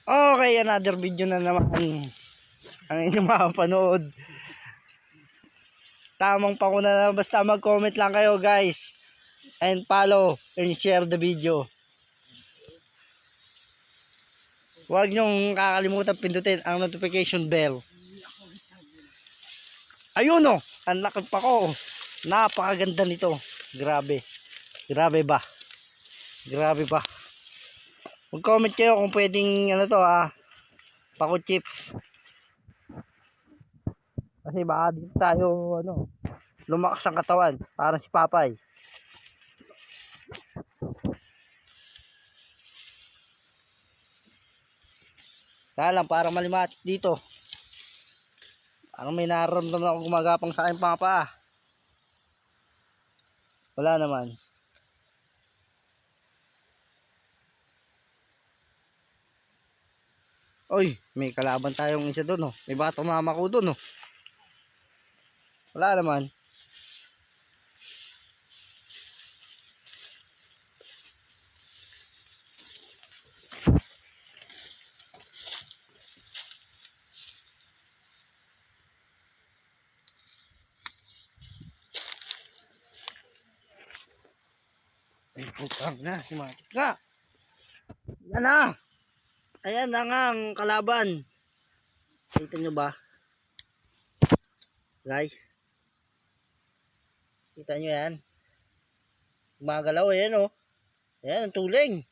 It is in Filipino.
Okay, another video na naman ang inyong mapapanood. Tamang pa ko na, basta mag-comment lang kayo guys, and follow and share the video. Huwag nyong kakalimutan pindutin ang notification bell. Ayun o, ang laki pa ko. Napakaganda nito. Grabe. Grabe ba? Grabe ba? Mag-comment kayo kung pwedeng ano to Paco chips. Kasi baka dito tayo lumakas ang katawan para si Papay. Kaya lang parang malimat dito. Parang may nararamdaman ako gumagapang sa aking paa. Wala naman. Oy, may kalaban tayong isa doon May baka tumama ko doon Wala naman. Ay, putang na, himatik ka. Yan na. Ayan na nga ang kalaban. Kita nyo ba? Guys. Kita nyo yan? Gumagalaw, ayan Ayan ang tuling.